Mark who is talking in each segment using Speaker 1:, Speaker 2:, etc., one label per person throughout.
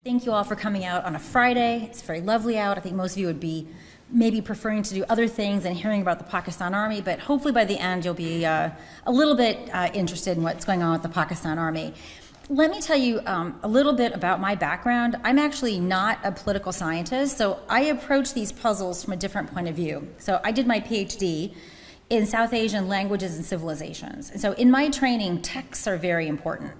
Speaker 1: Thank you all for coming out on a Friday. It's very lovely out. I think most of you would be maybe preferring to do other things than hearing about the Pakistan Army, but hopefully by the end you'll be a little bit interested in what's going on with the Pakistan Army. Let me tell you a little bit about my background. I'm actually not a political scientist, so I approach these puzzles from a different point of view. So I did my PhD in South Asian languages and civilizations. And so in my training, texts are very important.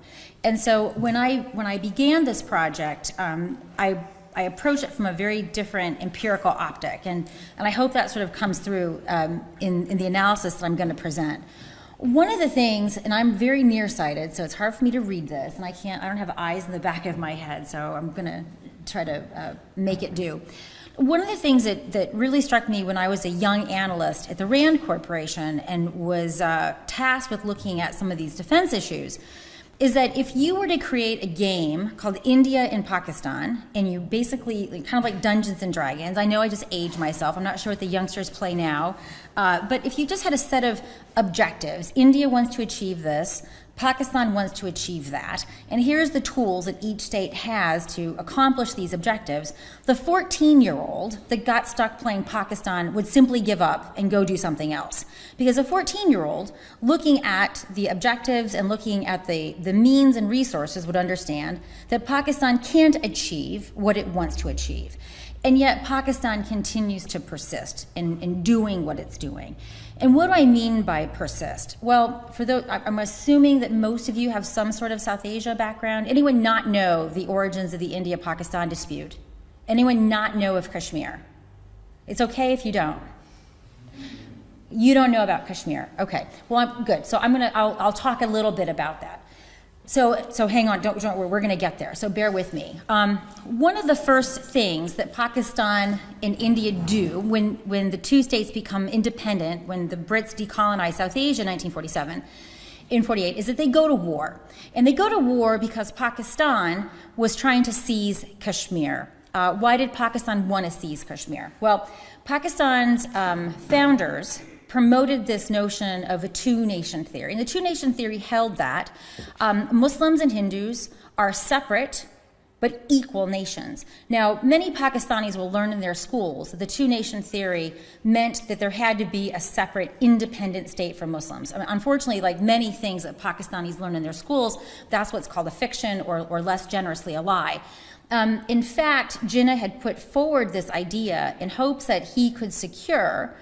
Speaker 1: And so when I began this project, I approach it from a very different empirical optic, and I hope that sort of comes through in the analysis that I'm going to present. One of the things, and I'm very nearsighted, so it's hard for me to read this, and I don't have eyes in the back of my head, so I'm going to try to make it do. One of the things that really struck me when I was a young analyst at the RAND Corporation and was tasked with looking at some of these defense issues is that if you were to create a game called India in Pakistan, and you basically, kind of like Dungeons and Dragons, I know I just aged myself, I'm not sure what the youngsters play now, but if you just had a set of objectives, India wants to achieve this, Pakistan wants to achieve that, and here's the tools that each state has to accomplish these objectives, the 14-year-old that got stuck playing Pakistan would simply give up and go do something else. Because a 14-year-old looking at the objectives and looking at the means and resources would understand that Pakistan can't achieve what it wants to achieve. And yet Pakistan continues to persist in doing what it's doing. And what do I mean by persist? Well, for those, I'm assuming that most of you have some sort of South Asia background. Anyone not know the origins of the India-Pakistan dispute? Anyone not know of Kashmir? It's okay if you don't. You don't know about Kashmir. Okay, well, good. So I'll talk a little bit about that. So hang on, don't worry, we're going to get there, so bear with me. One of the first things that Pakistan and India do when the two states become independent, when the Brits decolonize South Asia in 1947, in 48, is that they go to war. And they go to war because Pakistan was trying to seize Kashmir. Why did Pakistan want to seize Kashmir? Well, Pakistan's founders promoted this notion of a two-nation theory. And the two-nation theory held that Muslims and Hindus are separate but equal nations. Now, many Pakistanis will learn in their schools that the two-nation theory meant that there had to be a separate, independent state for Muslims. I mean, unfortunately, like many things that Pakistanis learn in their schools, that's what's called a fiction or less generously a lie. In fact, Jinnah had put forward this idea in hopes that he could secure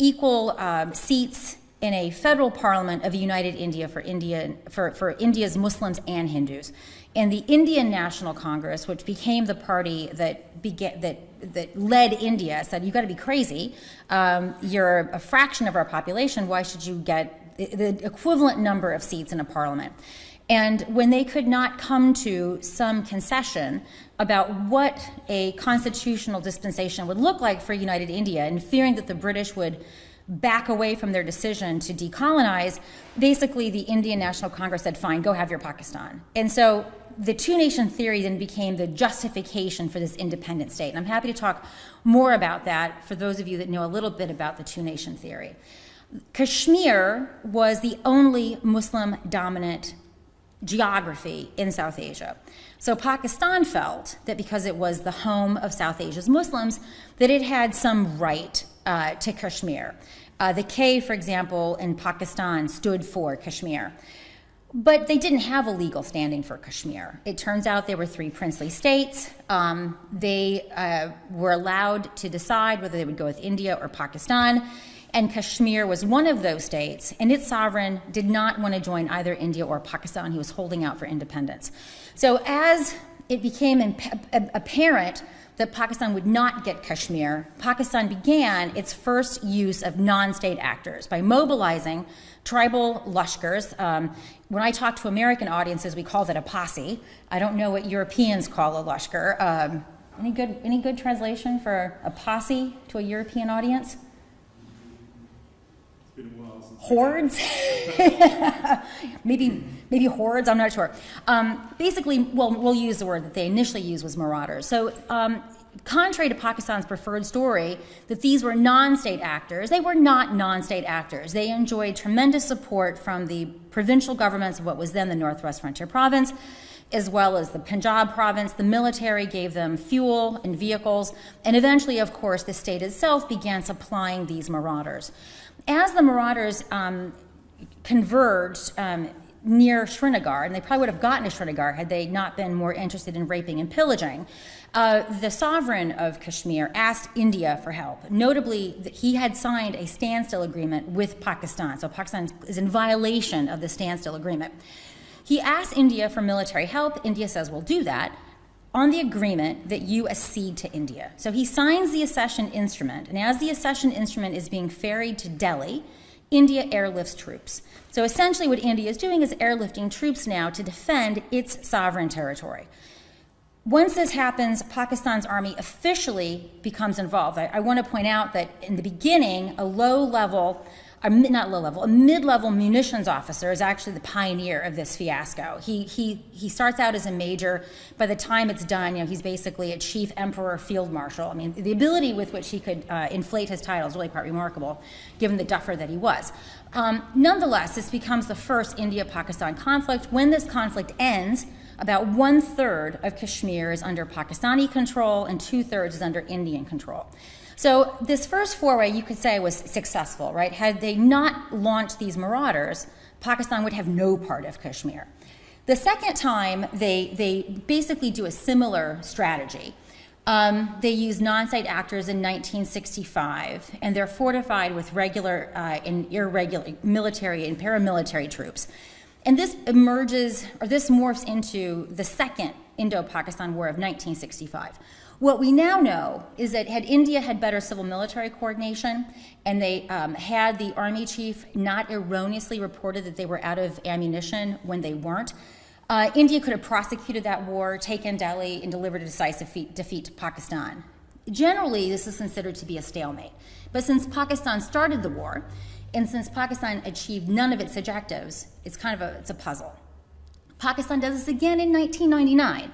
Speaker 1: equal seats in a federal parliament of a united India for India's Muslims and Hindus. And the Indian National Congress, which became the party that led India, said, you've got to be crazy. You're a fraction of our population. Why should you get the equivalent number of seats in a parliament? And when they could not come to some concession about what a constitutional dispensation would look like for united India, and fearing that the British would back away from their decision to decolonize, basically the Indian National Congress said, fine, go have your Pakistan. And so the two-nation theory then became the justification for this independent state. And I'm happy to talk more about that for those of you that know a little bit about the two-nation theory. Kashmir was the only Muslim-dominant geography in South Asia. So Pakistan felt that because it was the home of South Asia's Muslims, that it had some right to Kashmir. The K, for example, in Pakistan stood for Kashmir. But they didn't have a legal standing for Kashmir. It turns out there were 3 princely states. They were allowed to decide whether they would go with India or Pakistan. And Kashmir was one of those states, and its sovereign did not want to join either India or Pakistan. He was holding out for independence. So as it became apparent that Pakistan would not get Kashmir, Pakistan began its first use of non-state actors by mobilizing tribal lashkars. When I talk to American audiences, we call that a posse. I don't know what Europeans call a lashkar. Any good translation for a posse to a European audience? Hordes? maybe hordes, I'm not sure. Basically, well, we'll use the word that they initially used was marauders. So contrary to Pakistan's preferred story that these were non-state actors, they were not non-state actors. They enjoyed tremendous support from the provincial governments of what was then the Northwest Frontier Province. as well as the Punjab province. The military gave them fuel and vehicles, and eventually, of course, the state itself began supplying these marauders. As the marauders converged near Srinagar, and they probably would have gotten to Srinagar had they not been more interested in raping and pillaging, the sovereign of Kashmir asked India for help. Notably, he had signed a standstill agreement with Pakistan, so Pakistan is in violation of the standstill agreement. He asked India for military help. India says, we'll do that, on the agreement that you accede to India. So he signs the accession instrument, and as the accession instrument is being ferried to Delhi, India airlifts troops. So essentially what India is doing is airlifting troops now to defend its sovereign territory. Once this happens, Pakistan's army officially becomes involved. I want to point out that in the beginning, a mid-level munitions officer is actually the pioneer of this fiasco. He starts out as a major. By the time it's done, he's basically a chief emperor field marshal. I mean, the ability with which he could inflate his title is really quite remarkable, given the duffer that he was. Nonetheless, this becomes the first India-Pakistan conflict. When this conflict ends, about 1/3 of Kashmir is under Pakistani control and 2/3 is under Indian control. So this first foray, you could say, was successful, right? Had they not launched these marauders, Pakistan would have no part of Kashmir. The second time, they basically do a similar strategy. They use non-state actors in 1965, and they're fortified with regular and irregular military and paramilitary troops. And this morphs into the Second Indo-Pakistan War of 1965. What we now know is that had India had better civil-military coordination, and they had the army chief not erroneously reported that they were out of ammunition when they weren't, India could have prosecuted that war, taken Delhi, and delivered a decisive defeat to Pakistan. Generally, this is considered to be a stalemate. But since Pakistan started the war, and since Pakistan achieved none of its objectives, it's a puzzle. Pakistan does this again in 1999.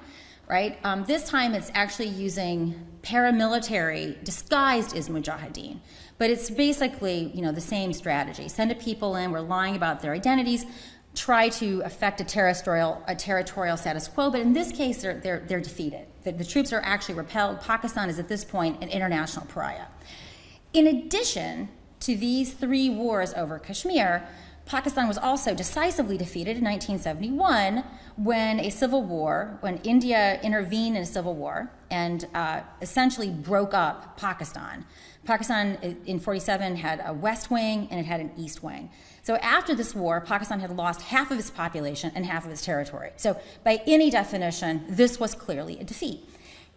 Speaker 1: Right? This time it's actually using paramilitary disguised as mujahideen. But it's basically, the same strategy. Send people in, we're lying about their identities, try to affect a territorial status quo, but in this case they're defeated. The troops are actually repelled. Pakistan is at this point an international pariah. In addition to these 3 wars over Kashmir, Pakistan was also decisively defeated in 1971 when India intervened in a civil war and essentially broke up Pakistan. Pakistan in 1947 had a west wing and it had an east wing. So after this war, Pakistan had lost half of its population and half of its territory. So by any definition, this was clearly a defeat.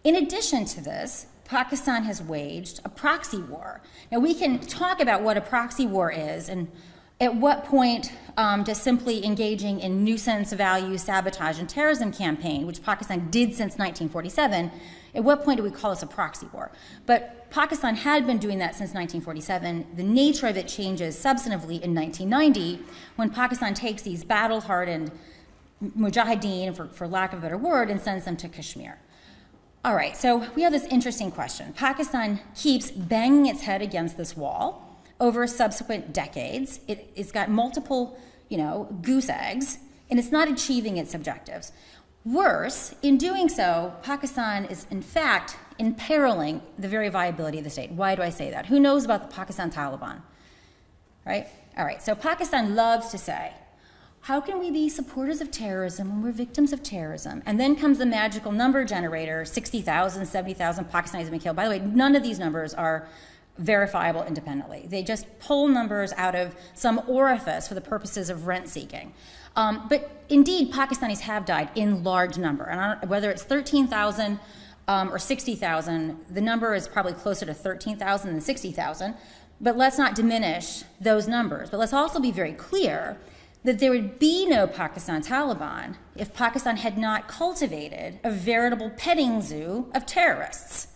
Speaker 1: In addition to this, Pakistan has waged a proxy war. Now we can talk about what a proxy war is and at what point does simply engaging in nuisance, value, sabotage, and terrorism campaign, which Pakistan did since 1947, at what point do we call this a proxy war? But Pakistan had been doing that since 1947. The nature of it changes substantively in 1990 when Pakistan takes these battle-hardened mujahideen, for lack of a better word, and sends them to Kashmir. All right, so we have this interesting question. Pakistan keeps banging its head against this wall over subsequent decades. It's got multiple, goose eggs, and it's not achieving its objectives. Worse, in doing so, Pakistan is, in fact, imperiling the very viability of the state. Why do I say that? Who knows about the Pakistan Taliban? Right? All right, so Pakistan loves to say, how can we be supporters of terrorism when we're victims of terrorism? And then comes the magical number generator, 60,000, 70,000 Pakistanis have been killed. By the way, none of these numbers are verifiable independently. They just pull numbers out of some orifice for the purposes of rent seeking. But indeed, Pakistanis have died in large number. And whether it's 13,000 or 60,000, the number is probably closer to 13,000 than 60,000. But let's not diminish those numbers. But let's also be very clear that there would be no Pakistan Taliban if Pakistan had not cultivated a veritable petting zoo of terrorists.